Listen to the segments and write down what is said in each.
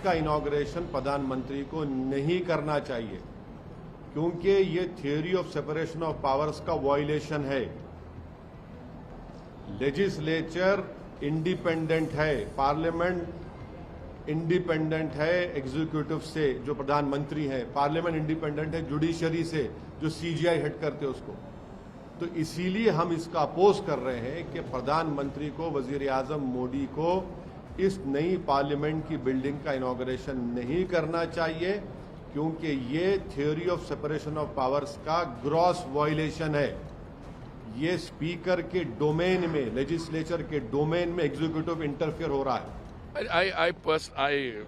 का इनॉग्रेशन प्रधानमंत्री को नहीं करना चाहिए, क्योंकि ये theory of separation of powers का वायलेशन है। लेजिस्लेचर इंडिपेंडेंट है, पार्लियामेंट इंडिपेंडेंट है एग्जीक्यूटिव से, जो प्रधानमंत्री है, पार्लियामेंट इंडिपेंडेंट है जुडिशरी से, जो सीजीआई हेड करते हैं उसको। तो इसीलिए हम इसका अपोज कर रहे हैं कि प्रधानमंत्री को, वजीर आजम मोदी को इस नई पार्लियामेंट की बिल्डिंग का इनॉग्रेशन नहीं करना चाहिए, क्योंकि ये theory of separation of powers का ग्रॉस वायलेशन है। ये स्पीकर के डोमेन में, लेजिस्लेचर के डोमेन में एग्जीक्यूटिव इंटरफेयर हो रहा है।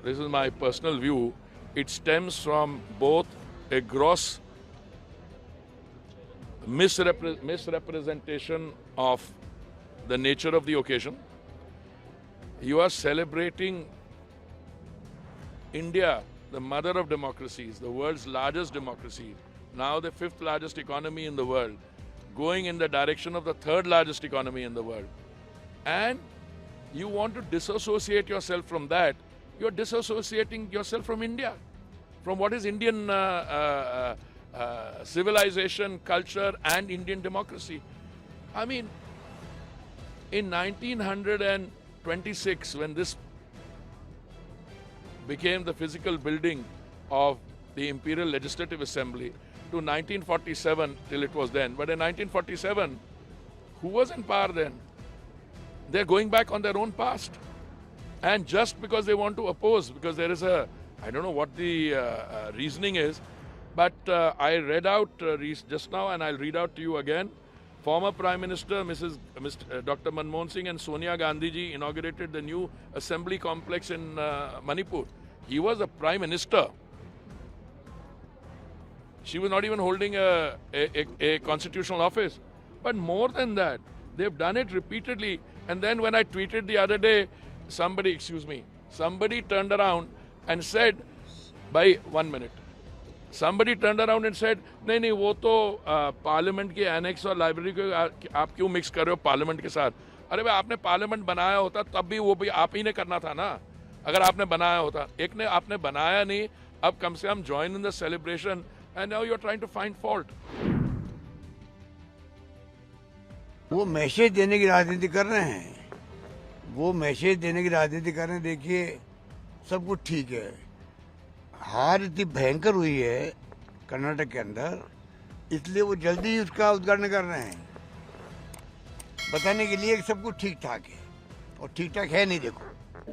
This is my personal view. It stems from both a gross misrepresentation of the nature of the occasion. You are celebrating India, the mother of democracies, the world's largest democracy, now the 5th largest economy in the world, going in the direction of the 3rd largest economy in the world. And you want to disassociate yourself from that. You're disassociating yourself from India, from what is Indian civilization, culture, and Indian democracy. I mean, in 1926, when this became the physical building of the Imperial Legislative Assembly, to 1947 till it was then. But in 1947, who was in power then? They're going back on their own past. And just because they want to oppose, because there is a, I don't know what the reasoning is, but I read out just now, and I'll read out to you again. Former Prime Minister Dr. Manmohan Singh and Sonia Gandhi ji inaugurated the new assembly complex in Manipur. He was a Prime Minister. She was not even holding a constitutional office. But more than that, they've done it repeatedly. And then when I tweeted the other day, somebody turned around and said, by 1 minute, somebody turned around and said, नहीं वो तो parliament के annex और library को आप क्यों mix कर रहे हो पार्लियामेंट के साथ? अरे भाई, आपने पार्लियामेंट बनाया होता तब भी वो भी आप ही ने करना था ना, अगर आपने बनाया होता। एक ने आपने बनाया नहीं, अब कम से कम join in the celebration, and now you are trying to find fault. वो मैसेज देने की राजनीति कर रहे हैं, वो मैसेज देने की राजनीति कर रहे हैं। देखिए, सब कुछ ठीक है, हार इतनी भयंकर हुई है कर्नाटक के अंदर, इसलिए वो जल्दी उसका उद्घाटन कर रहे हैं, बताने के लिए कि सब कुछ ठीक ठाक है, और ठीक ठाक है नहीं। देखो,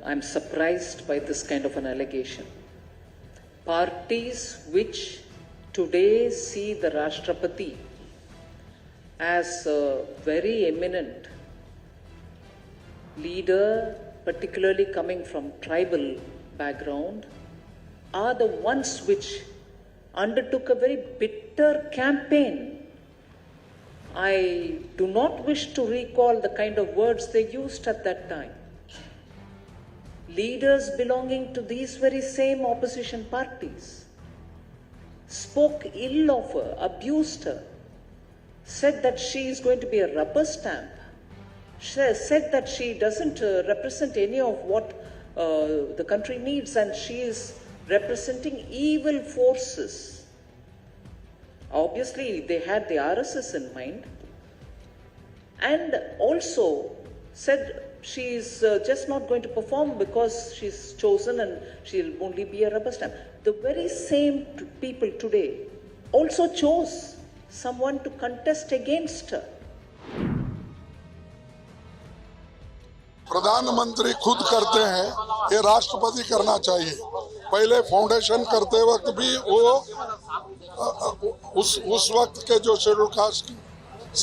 I am surprised by this kind of an allegation. Parties which today see the राष्ट्रपति as a very eminent leader, particularly coming from tribal background, are the ones which undertook a very bitter campaign. I do not wish to recall the kind of words they used at that time. Leaders belonging to these very same opposition parties spoke ill of her, abused her, said that she is going to be a rubber stamp, said that she doesn't represent any of what the country needs, and she is representing evil forces. Obviously, they had the RSS in mind, and also said she is just not going to perform because she's chosen and she'll only be a rubber stamp. The very same people today also chose someone to contest against her. प्रधानमंत्री खुद करते हैं, ये राष्ट्रपति करना चाहिए। पहले foundation करते वक्त भी वो उस वक्त के जो शेड्यूल कास्ट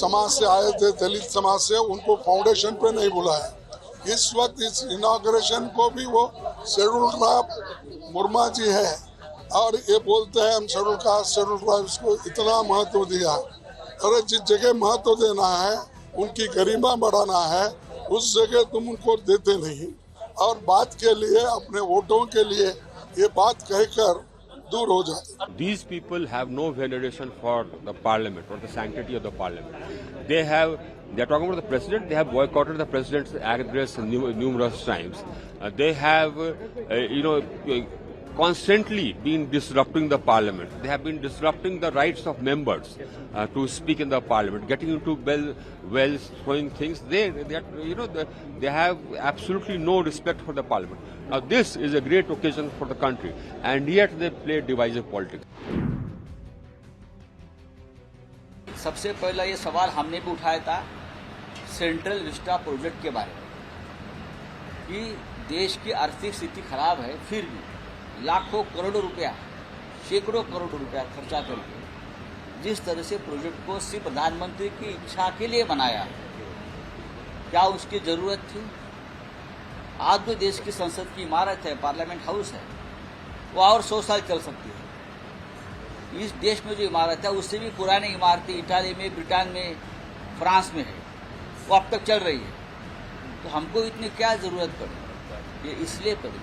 समाज से आए थे, दलित समाज से, उनको फाउंडेशन पे नहीं बुलाया। इस वक्त इस इनॉग्रेशन को भी वो शेड्यूल ट्राइब मुर्मा जी है, और ये बोलते हैं हम शेड्यूल कास्ट, शेड्यूल ट्राइब्स को इतना महत्व दिया। अरे जिस जगह महत्व देना है, उनकी गरिमा बढ़ाना है, उस जगह तुम उनको देते नहीं, और बात के लिए, अपने वोटों के लिए ये बात कहकर दूर हो जाते। These people have no veneration for the parliament or the sanctity of the parliament. They're talking about the president. They have boycotted the president's address numerous times. They have, constantly been disrupting the parliament. They have been disrupting the rights of members to speak in the parliament, getting into wells, throwing things. They have absolutely no respect for the parliament. Now this is a great occasion for the country, and yet they play divisive politics. सबसे पहला ये सवाल हमने भी उठाया था central Vista project के बारे में कि देश की आर्थिक स्थिति खराब है, फिर भी लाखों करोड़ों रुपया, सैकड़ों करोड़ रुपया खर्चा करके जिस तरह से प्रोजेक्ट को सिर्फ प्रधानमंत्री की इच्छा के लिए बनाया, क्या उसकी जरूरत थी? आज जो देश की संसद की इमारत है, पार्लियामेंट हाउस है, वो और 100 साल चल सकती है। इस देश में जो इमारत है उससे भी पुरानी इमारतें इटाली में, ब्रिटेन में, फ्रांस में है, वो अब तक चल रही है। तो हमको इतनी क्या ज़रूरत पड़ी? ये इसलिए पड़ी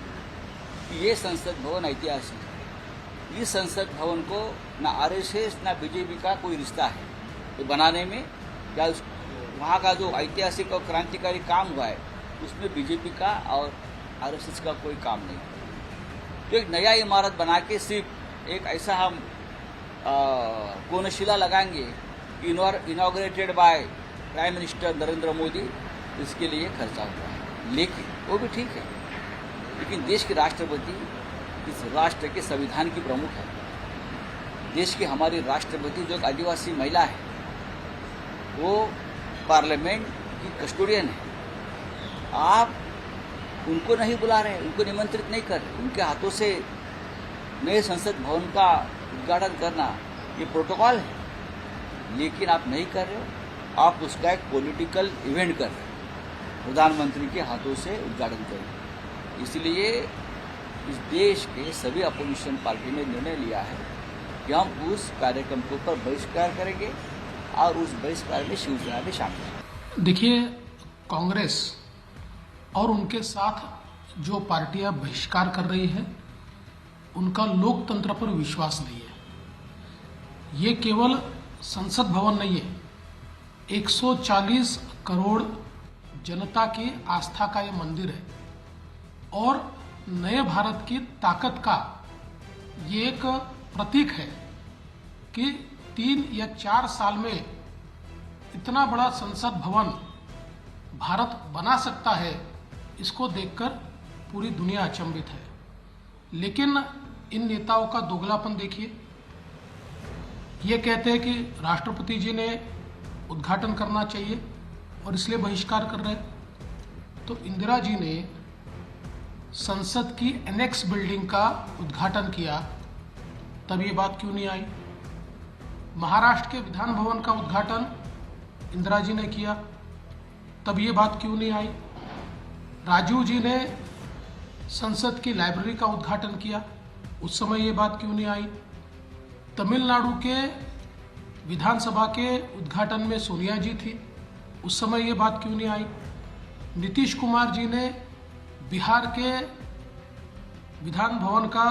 कि ये संसद भवन ऐतिहासिक है। इस संसद भवन को ना आरएसएस ना बीजेपी का कोई रिश्ता है तो बनाने में, या वहाँ का जो ऐतिहासिक और क्रांतिकारी काम हुआ है उसमें बीजेपी का और आरएसएस का कोई काम नहीं। तो एक नया इमारत बना के सिर्फ एक ऐसा हम कोनशिला लगाएंगे inaugurated by prime minister Narendra Modi, इसके लिए खर्चा हुआ है। लेकिन वो भी ठीक है, लेकिन देश के राष्ट्रपति इस राष्ट्र के संविधान की प्रमुख है। देश की हमारी राष्ट्रपति जो एक आदिवासी महिला है, वो पार्लियामेंट की कस्टोडियन है। आप उनको नहीं बुला रहे, उनको निमंत्रित नहीं कर रहे, उनके हाथों से नए संसद भवन का उद्घाटन करना ये प्रोटोकॉल है, लेकिन आप नहीं कर रहे हो। आप उसका एक पॉलिटिकल इवेंट कर रहे हो, प्रधानमंत्री के हाथों से उद्घाटन करेंगे। इसलिए इस देश के सभी अपोजिशन पार्टी ने निर्णय लिया है कि हम उस कार्यक्रम के ऊपर बहिष्कार करेंगे और उस बहिष्कार में शिवसेना भी शामिल है। देखिए, कांग्रेस और उनके साथ जो पार्टियां बहिष्कार कर रही है उनका लोकतंत्र पर विश्वास नहीं है। ये केवल संसद भवन नहीं है, 140 करोड़ जनता की आस्था का ये मंदिर है और नए भारत की ताकत का ये एक प्रतीक है कि 3 या 4 साल में इतना बड़ा संसद भवन भारत बना सकता है। इसको देखकर पूरी दुनिया अचंभित है। लेकिन इन नेताओं का दोगलापन देखिए। ये कहते हैं कि राष्ट्रपति जी ने उद्घाटन करना चाहिए और इसलिए बहिष्कार कर रहे हैं। तो इंदिरा जी ने संसद की एनेक्स बिल्डिंग का उद्घाटन किया, तब ये बात क्यों नहीं आई? महाराष्ट्र के विधान भवन का उद्घाटन इंदिरा जी ने किया, तब ये बात क्यों नहीं आई? राजीव जी ने संसद की लाइब्रेरी का उद्घाटन किया, उस समय ये बात क्यों नहीं आई? तमिलनाडु के विधानसभा के उद्घाटन में सोनिया जी थी, उस समय ये बात क्यों नहीं आई? नीतीश कुमार जी ने बिहार के विधान भवन का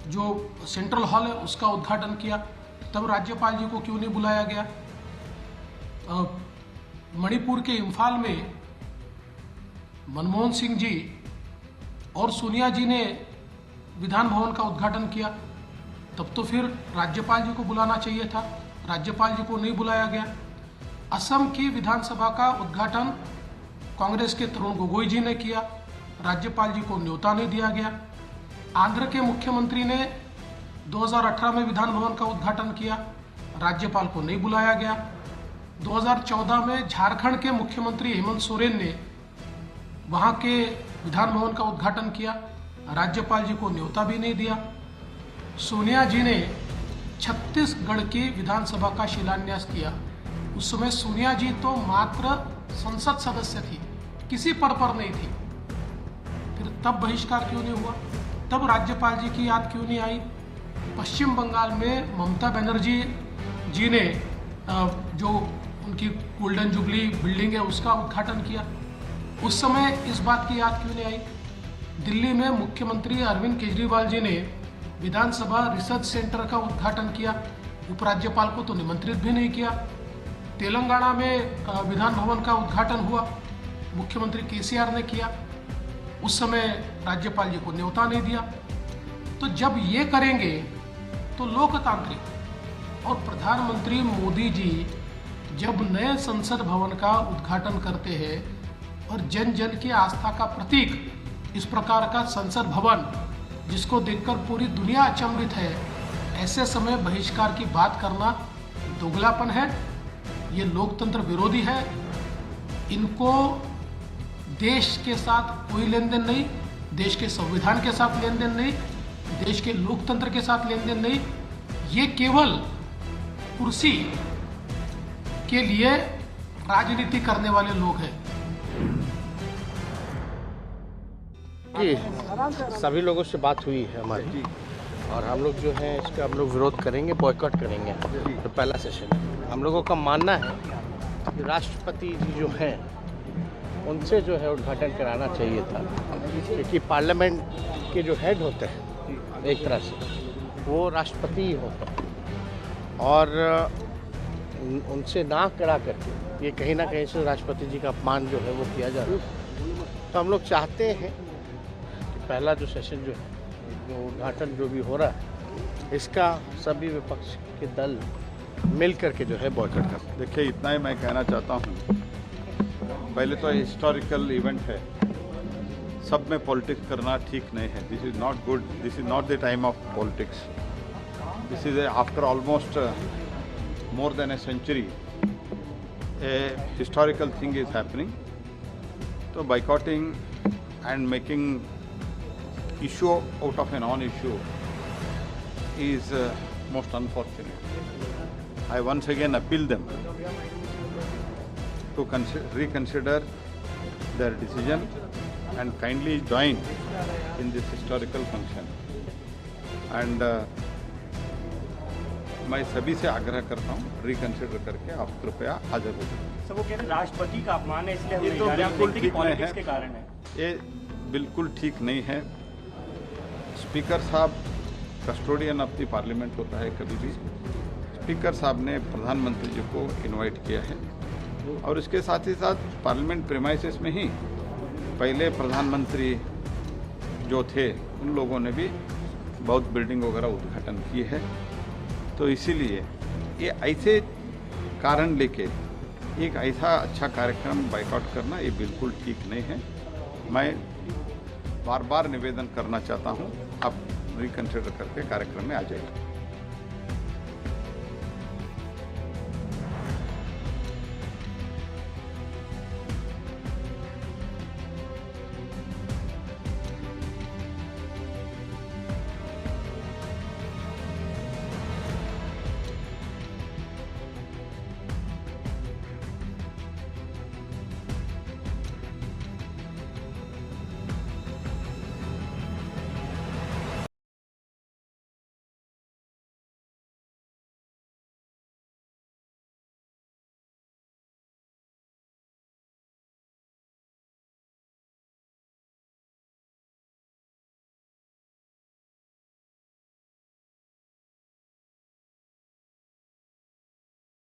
जो सेंट्रल हॉल है उसका उद्घाटन किया, तब राज्यपाल जी को क्यों नहीं बुलाया गया? मणिपुर के इम्फाल में मनमोहन सिंह जी और सोनिया जी ने विधान भवन का उद्घाटन किया, तब तो फिर राज्यपाल जी को बुलाना चाहिए था, राज्यपाल जी को नहीं बुलाया गया। असम की विधानसभा का उद्घाटन कांग्रेस के तरुण गोगोई जी ने किया, राज्यपाल जी को न्योता नहीं दिया गया। आंध्र के मुख्यमंत्री ने 2018 में विधान भवन का उद्घाटन किया, राज्यपाल को नहीं बुलाया गया। 2014 में झारखंड के मुख्यमंत्री हेमंत सोरेन ने वहां के विधान भवन का उद्घाटन किया, राज्यपाल जी को न्योता भी नहीं दिया। सोनिया जी ने छत्तीसगढ़ की विधानसभा का शिलान्यास किया, उस समय सोनिया जी तो मात्र संसद सदस्य थी, किसी पद पर नहीं थी। फिर तब बहिष्कार क्यों नहीं हुआ? तब राज्यपाल जी की याद क्यों नहीं आई? पश्चिम बंगाल में ममता बनर्जी जी ने जो उनकी गोल्डन जुबली बिल्डिंग है उसका उद्घाटन किया, उस समय इस बात की याद क्यों नहीं आई? दिल्ली में मुख्यमंत्री अरविंद केजरीवाल जी ने विधानसभा रिसर्च सेंटर का उद्घाटन किया, उपराज्यपाल को तो निमंत्रित भी नहीं किया। तेलंगाना में विधान भवन का उद्घाटन हुआ, मुख्यमंत्री केसीआर ने किया, उस समय राज्यपाल जी को न्योता नहीं दिया। तो जब ये करेंगे तो लोकतांत्रिक और प्रधानमंत्री मोदी जी जब नए संसद भवन का उद्घाटन करते हैं और जन जन की आस्था का प्रतीक इस प्रकार का संसद भवन जिसको देखकर पूरी दुनिया अचंभित है, ऐसे समय बहिष्कार की बात करना दोगलापन है, ये लोकतंत्र विरोधी है। इनको देश के साथ कोई लेन देन नहीं, देश के संविधान के साथ लेन देन नहीं, देश के लोकतंत्र के साथ लेन देन नहीं। ये केवल कुर्सी के लिए राजनीति करने वाले लोग हैं। सभी लोगों से बात हुई है हमारी, और हम लोग जो है इसका हम लोग विरोध करेंगे, बॉयकॉट करेंगे। तो पहला सेशन है, हम लोगों का मानना है कि राष्ट्रपति जी जो हैं उनसे जो है उद्घाटन कराना चाहिए था, क्योंकि पार्लियामेंट के जो हेड होते हैं एक तरह से वो राष्ट्रपति ही होते हैं, और उनसे ना करा करके ये कहीं ना कहीं से राष्ट्रपति जी का अपमान जो है वो किया जा रहा है। तो हम लोग चाहते हैं कि पहला जो सेशन जो है, जो उद्घाटन जो भी हो रहा है, इसका सभी विपक्ष के दल मिल करके जो है बॉयकॉट कर। देखिए, इतना ही मैं कहना चाहता हूँ, पहले तो हिस्टोरिकल इवेंट है, सब में पॉलिटिक्स करना ठीक नहीं है। This is not good, this is not the time of politics. This is after almost more than a century, a historical thing is happening. So boycotting and making issue out of a non-issue is most unfortunate. I once again appeal them to reconsider their decision and kindly join in this historical function. And मैं सभी से आग्रह करता हूँ, reconsider करके आप कृपया हाजिर हो जाए। सर, वो कह रहे हैं राष्ट्रपति का अपमान है, इसलिए ये तो बिल्कुल ठीक नहीं है, के कारण है। ये बिल्कुल ठीक नहीं है। स्पीकर साहब कस्टोडियन ऑफ द पार्लियामेंट होता है। कभी भी स्पीकर साहब ने प्रधानमंत्री जी को इनवाइट किया है, और इसके साथ ही साथ पार्लियामेंट प्रीमाइसेस में ही पहले प्रधानमंत्री जो थे उन लोगों ने भी बहुत बिल्डिंग वगैरह उद्घाटन किए है। तो इसीलिए ये ऐसे कारण लेके एक ऐसा अच्छा कार्यक्रम बाइकआउट करना ये बिल्कुल ठीक नहीं है। मैं बार बार निवेदन करना चाहता हूँ, आप रिकंसिडर करके कार्यक्रम में आ जाइए।